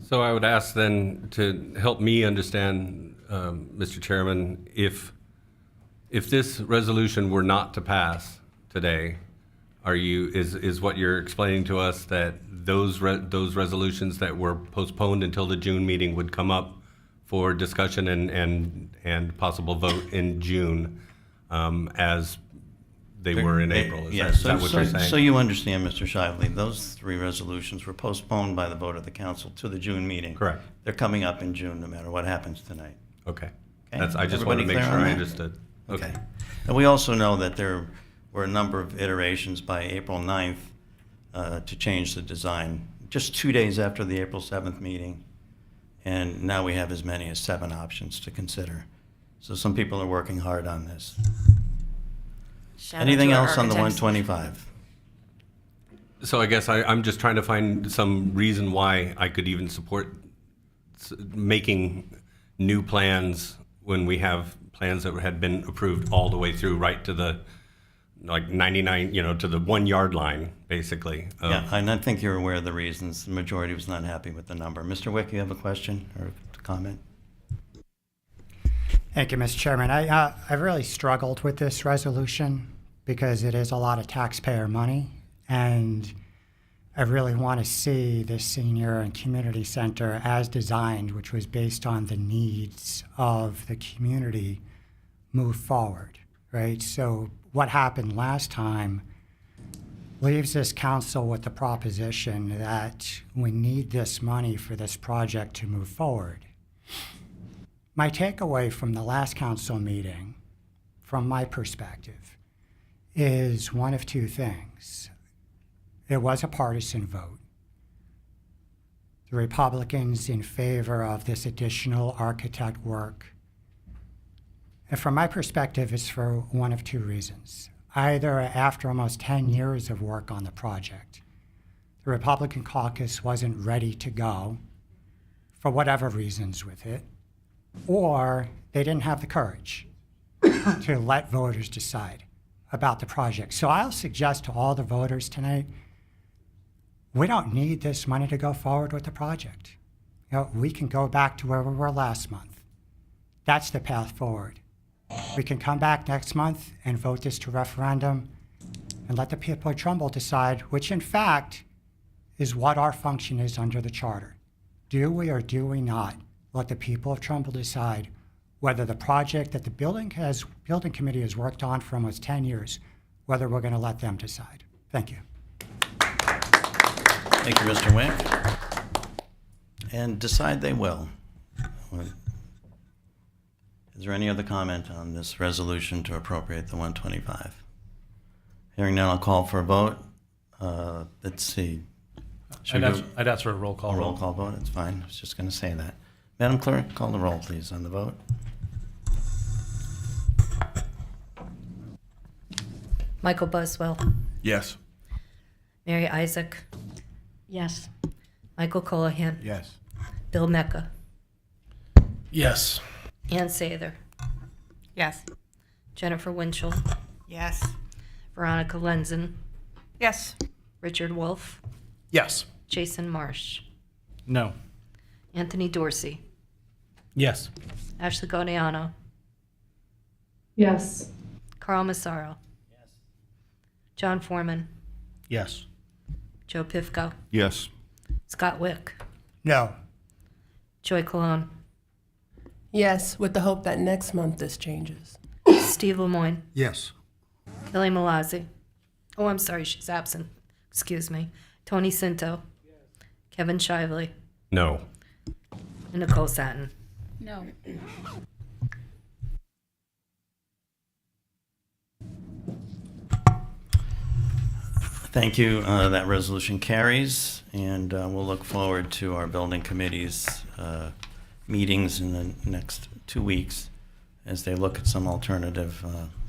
So I would ask then to help me understand, Mr. Chairman, if this resolution were not to pass today, is what you're explaining to us that those resolutions that were postponed until the June meeting would come up for discussion and possible vote in June, as they were in April? Is that what you're saying? So you understand, Mr. Shively, those 3 resolutions were postponed by the vote of the council to the June meeting. Correct. They're coming up in June, no matter what happens tonight. Okay. Okay? I just wanted to make Everybody sure clear on I that? understood. Okay. And we also know that there were a number of iterations by April 9th to change the design, just 2 days after the April 7th meeting. And now we have as many as 7 options to consider. So some people are working hard on this. Shout out Anything to our else on the architects. 125? So I guess I'm just trying to find some reason why I could even support making new plans when we have plans that had been approved all the way through, right to the, like 99, to the 1 yard line, basically. Yeah, and I think you're aware of the reasons. The majority was not happy with the number. Mr. Wick, you have a question or a comment? Thank you, Mr. Chairman. I've really struggled with this resolution because it is a lot of taxpayer money, and I really want to see the senior and community center as designed, which was based on the needs of the community, move forward, right? So what happened last time leaves this council with the proposition that we need this money for this project to move forward. My takeaway from the last council meeting, from my perspective, is one of 2 things. It was a partisan vote. The Republicans in favor of this additional architect work. And from my perspective, it's for one of 2 reasons. Either after almost 10 years of work on the project, the Republican caucus wasn't ready to go, for whatever reasons with it, or they didn't have the courage to let voters decide about the project. So I'll suggest to all the voters tonight, we don't need this money to go forward with the project. We can go back to where we were last month. That's the path forward. We can come back next month and vote this to referendum and let the people of Trumbull decide, which in fact is what our function is under the charter. Do we or do we not let the people of Trumbull decide whether the project that the building committee has worked on for almost 10 years, whether we're going to let them decide? Thank you. Thank you, Mr. Wick. And decide they will. Is there any other comment on this resolution to appropriate the 125? Hearing none, I'll call for a vote. Let's see. I'd ask for a roll call. A roll call vote, it's fine. I was just going to say that. Madam Clerk, call the roll, please, on the vote. Michael Buswell. Yes. Mary Isaac. Yes. Michael Colohan. Yes. Bill Mecca. Yes. Ann Sather. Yes. Jennifer Winchell. Yes. Veronica Lenzen. Yes. Richard Wolf. Yes. Jason Marsh. No. Anthony Dorsey. Yes. Ashley Gaudiano. Yes. Carl Massaro. Yes. John Foreman. Yes. Joe Pifko. Yes. Scott Wick. No. Joy Cologne. Yes, with the hope that next month this changes. Steve Lemoyne. Yes. Kelly Malazzi. Oh, I'm sorry, she's absent. Excuse me. Tony Cinto. Kevin Shively. No. And Nicole Satin. No. Thank you. That resolution carries, and we'll look forward to our building committee's meetings in the next 2 weeks as they look at some alternative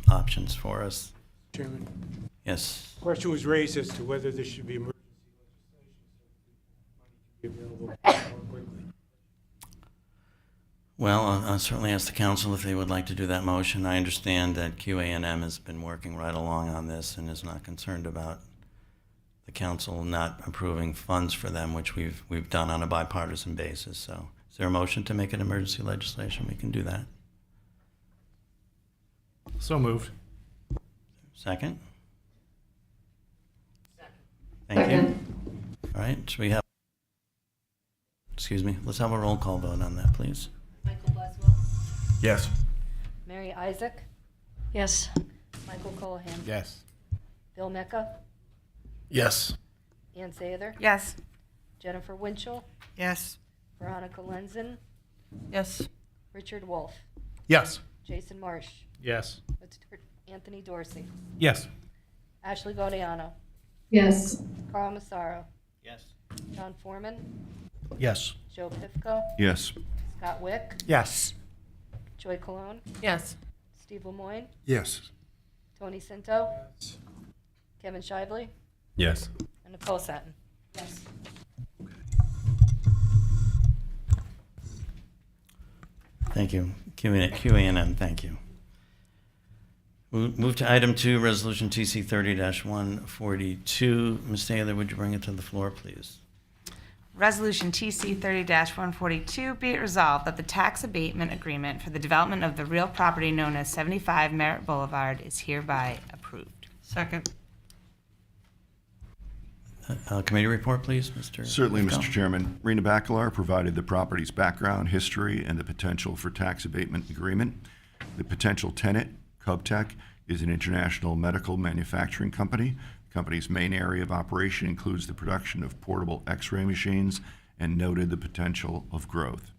options for us. Chairman, Yes. question was raised as to whether there should be emergency legislation so that money can be available more quickly. Well, I'll certainly ask the council if they would like to do that motion. I understand that QA&M has been working right along on this and is not concerned about the council not approving funds for them, which we've done on a bipartisan basis. So is there a motion to make it emergency legislation? We can do that. So moved. Second? Thank you. All right, should we have, excuse me, let's have a roll call vote on that, please. Michael Buswell? Yes. Mary Isaac? Yes. Michael Colahan? Yes. Bill Mecca? Yes. Ann Sather? Yes. Jennifer Winchell? Yes. Veronica Lenzen? Yes. Richard Wolf? Yes. Jason Marsh? Yes. Anthony Dorsey? Yes. Ashley Gaudiano? Yes. Carl Massaro? Yes. John Foreman? Yes. Joe Pifko? Yes. Scott Wick? Yes. Joy Cologne? Yes. Steve Lemoyne? Yes. Tony Sinto? Kevin Shively? Yes. And Nicole Satin? Yes. Thank you. QA&M, thank you. We'll move to item 2, resolution TC 30-142. Ms. Taylor, would you bring it to the floor, please? Resolution TC 30-142, be it resolved that the tax abatement agreement for the development of the real property known as 75 Merritt Boulevard is hereby approved. Second. Committee report, please, Mr. Certainly, Pifko. Mr. Chairman. Rena Bacalar provided the property's background, history, and the potential for tax abatement agreement. The potential tenant, Cubtech, is an international medical manufacturing company. The company's main area of operation includes the production of portable X-ray machines and noted the potential of growth.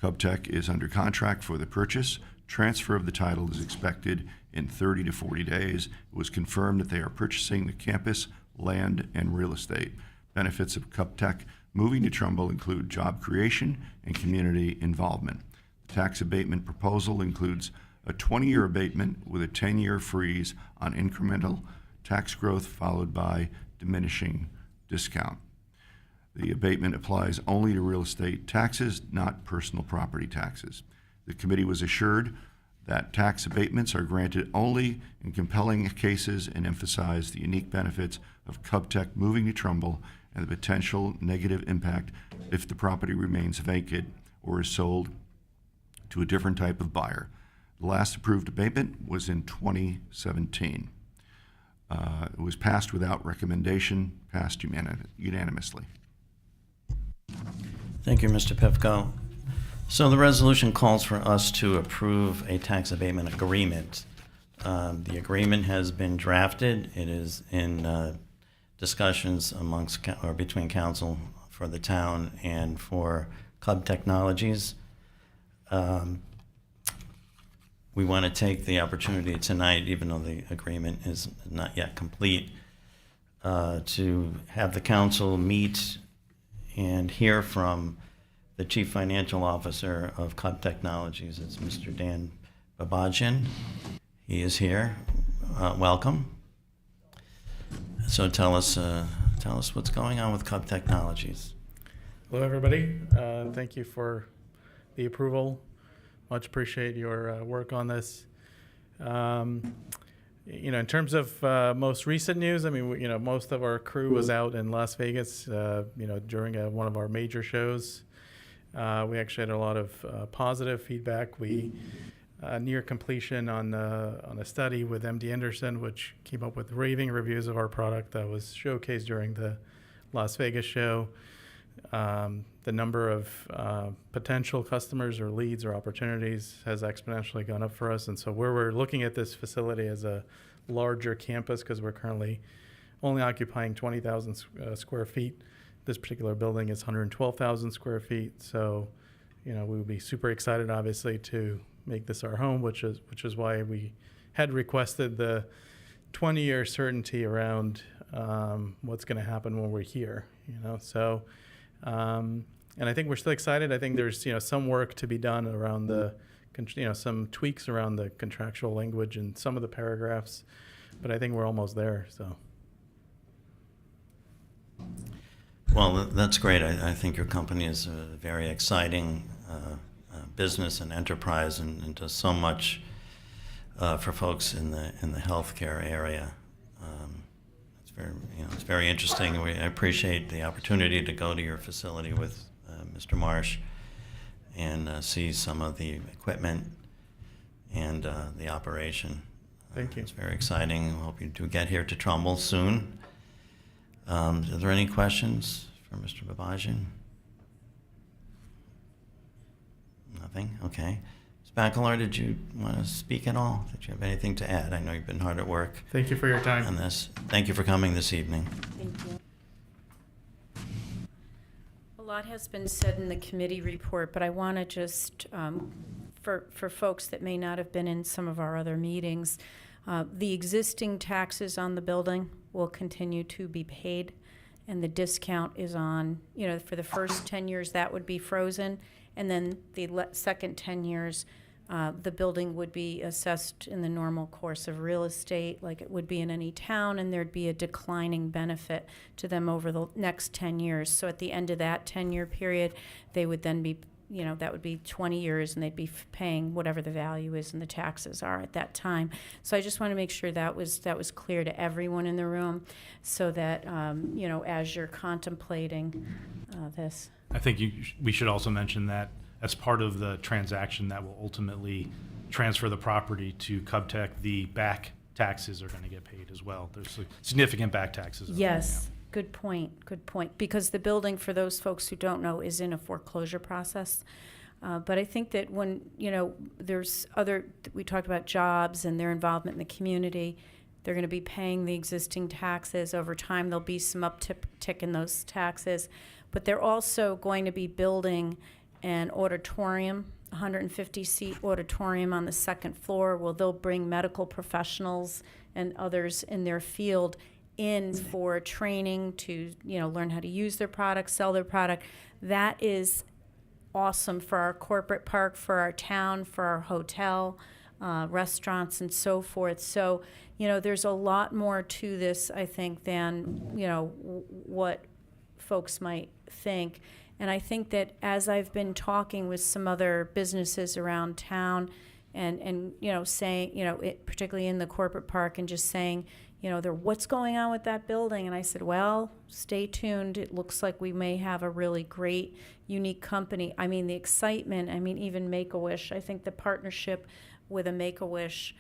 Cubtech is under contract for the purchase. Transfer of the title is expected in 30 to 40 days. It was confirmed that they are purchasing the campus, land, and real estate. Benefits of Cubtech moving to Trumbull include job creation and community involvement. The tax abatement proposal includes a 20-year abatement with a 10-year freeze on incremental tax growth followed by diminishing discount. The abatement applies only to real estate taxes, not personal property taxes. The committee was assured that tax abatements are granted only in compelling cases and emphasized the unique benefits of Cubtech moving to Trumbull and the potential negative impact if the property remains vacant or is sold to a different type of buyer. The last approved abatement was in 2017. It was passed without recommendation, passed unanimously. Thank you, Mr. Pifko. So the resolution calls for us to approve a tax abatement agreement. The agreement has been drafted. It is in discussions amongst or between council for the town and for Cub Technologies. We want to take the opportunity tonight, even though the agreement is not yet complete, to have the council meet and hear from the Chief Financial Officer of Cub Technologies. It's Mr. Dan Babajian. He is here. Welcome. So tell us what's going on with Cub Technologies. Hello, everybody. Thank you for the approval. Much appreciate your work on this. In terms of most recent news, I mean, most of our crew was out in Las Vegas, during one of our major shows. We actually had a lot of positive feedback. We near completion on a study with MD Anderson, which came up with raving reviews of our product that was showcased during the Las Vegas show. The number of potential customers or leads or opportunities has exponentially gone up for us. And so where we're looking at this facility as a larger campus, because we're currently only occupying 20,000 square feet. This particular building is 112,000 square feet. So, we would be super excited, obviously, to make this our home, which is why we had requested the 20-year certainty around what's going to happen when we're here. So And I think we're still excited. I think there's, some work to be done around some tweaks around the contractual language and some of the paragraphs, but I think we're almost there, so. Well, that's great. I think your company is a very exciting business and enterprise, and does so much for folks in the healthcare area. It's very interesting. I appreciate the opportunity to go to your facility with Mr. Marsh and see some of the equipment and the operation. Thank you. It's very exciting. I hope you do get here to Trumbull soon. Are there any questions for Mr. Babajian? Nothing? Okay. Ms. Bacalar, did you want to speak at all? Did you have anything to add? I know you've been hard at work. Thank you for your time. On this. Thank you for coming this evening. Thank you. A lot has been said in the committee report, but I want to just, for folks that may not have been in some of our other meetings, the existing taxes on the building will continue to be paid, and the discount is on, for the first 10 years, that would be frozen, and then the second 10 years, the building would be assessed in the normal course of real estate, like it would be in any town, and there'd be a declining benefit to them over the next 10 years. So at the end of that 10-year period, they would then be, that would be 20 years, and they'd be paying whatever the value is and the taxes are at that time. So I just want to make sure that was clear to everyone in the room, so that, as you're contemplating this. I think we should also mention that as part of the transaction that will ultimately transfer the property to Cubtech, the back taxes are going to get paid as well. There's significant back taxes. Yes, good point. Because the building, for those folks who don't know, is in a foreclosure process. But I think that when, there's we talked about jobs and their involvement in the community. They're going to be paying the existing taxes. Over time, there'll be some uptick in those taxes. But they're also going to be building an auditorium, 150-seat auditorium on the second floor, where they'll bring medical professionals and others in their field in for training to, learn how to use their product, sell their product. That is awesome for our corporate park, for our town, for our hotel, restaurants, and so forth. So, there's a lot more to this, I think, than, what folks might think. And I think that as I've been talking with some other businesses around town and saying, particularly in the corporate park, and just saying, what's going on with that building? And I said, well, stay tuned. It looks like we may have a really great, unique company. I mean, the excitement, even Make-A-Wish. I think the partnership with a Make-A-Wish,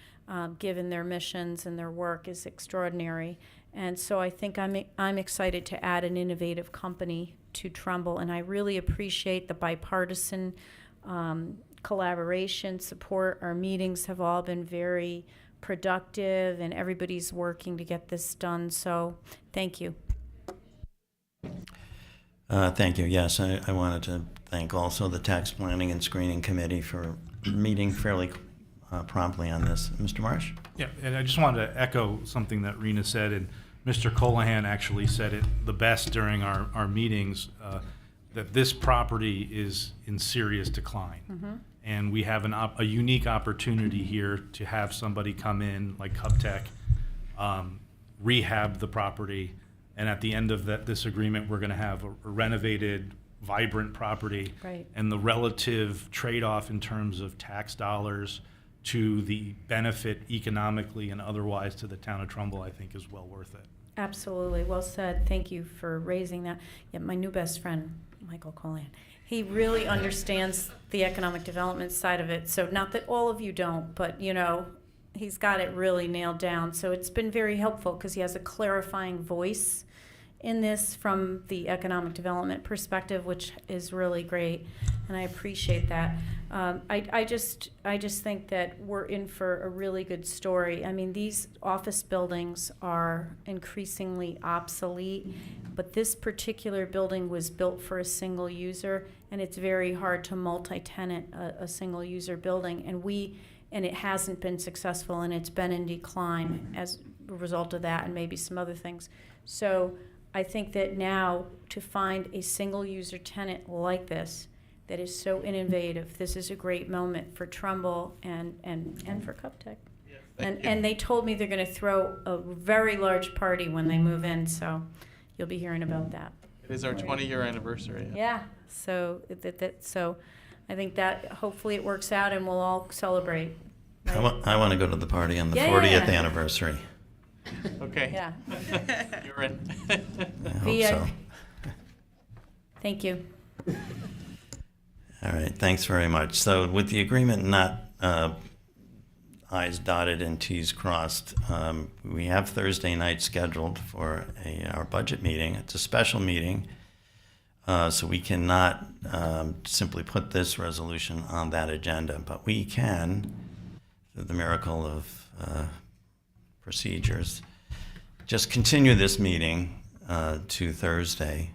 given their missions and their work, is extraordinary. And so I think I'm excited to add an innovative company to Trumbull, and I really appreciate the bipartisan collaboration, support. Our meetings have all been very productive, and everybody's working to get this done. So thank you. Thank you. Yes, I wanted to thank also the Tax Planning and Screening Committee for meeting fairly promptly on this. Mr. Marsh? Yeah, and I just wanted to echo something that Rena said, and Mr. Colohan actually said it the best during our meetings, that this property is in serious decline. Mm-hmm. And we have a unique opportunity here to have somebody come in, like Cubtech, rehab the property, and at the end of this agreement, we're going to have a renovated, vibrant property. Right. And the relative trade-off in terms of tax dollars to the benefit economically and otherwise to the town of Trumbull, I think, is well worth it. Absolutely. Well said. Thank you for raising that. Yeah, my new best friend, Michael Colohan, he really understands the economic development side of it. So not that all of you don't, but, he's got it really nailed down. So it's been very helpful because he has a clarifying voice in this from the economic development perspective, which is really great, and I appreciate that. I just think that we're in for a really good story. I mean, these office buildings are increasingly obsolete, but this particular building was built for a single user, and it's very hard to multi-tenant a single user building, and it hasn't been successful, and it's been in decline as a result of that and maybe some other things. So I think that now to find a single user tenant like this that is so innovative, this is a great moment for Trumbull and for Cuptech. And they told me they're going to throw a very large party when they move in, so you'll be hearing about that. It is our 20-year anniversary. Yeah, so so I think that hopefully it works out and we'll all celebrate. I want to go to the party on the Yeah. 40th anniversary. Okay. Yeah. You're in. I hope Via- so. Thank you. All right, thanks very much. So with the agreement not I's dotted and T's crossed, we have Thursday night scheduled for our budget meeting. It's a special meeting, so we cannot simply put this resolution on that agenda, but we can, through the miracle of procedures, just continue this meeting to Thursday,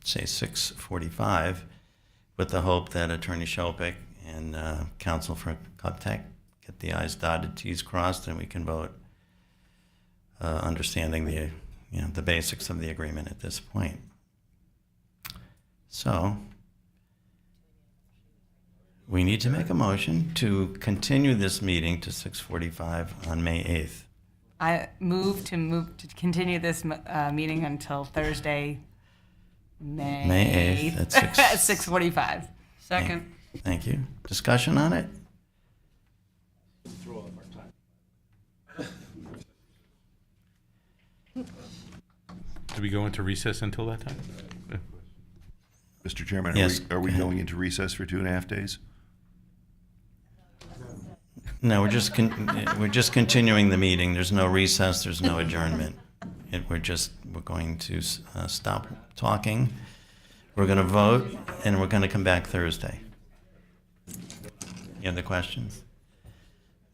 say 6:45, with the hope that Attorney Shopik and counsel for Cuptech get the I's dotted, T's crossed, and we can vote, understanding the basics of the agreement at this point. So we need to make a motion to continue this meeting to 6:45 on May 8th. I move to continue this meeting until Thursday, May 8th at 6 at 6:45. Second. Thank you. Discussion on it? Do we go into recess until that time? Mr. Chairman, Yes, are we go ahead. going into recess for 2.5 days? No, we're just continuing the meeting. There's no recess, there's no adjournment. We're going to stop talking. We're going to vote, and we're going to come back Thursday. Any other questions?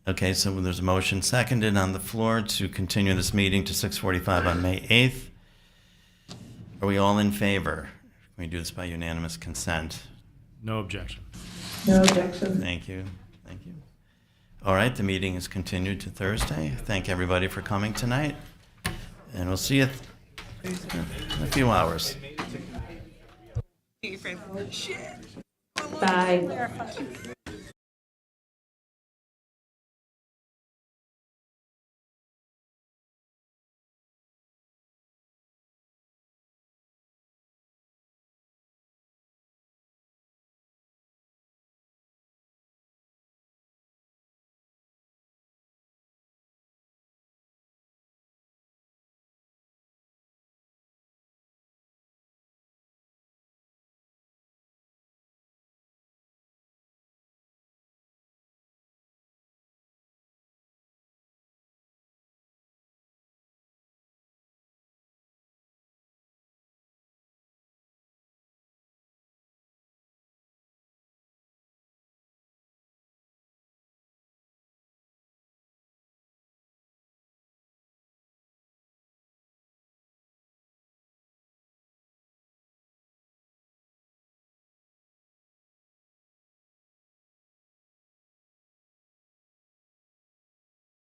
Okay, so there's a motion seconded on the floor to continue this meeting to 6:45 on May 8th. Are we all in favor? Can we do this by unanimous consent? No objection. No objection. Thank you. Thank you. All right, the meeting is continued to Thursday. Thank everybody for coming tonight, and we'll see you in a few hours. Bye.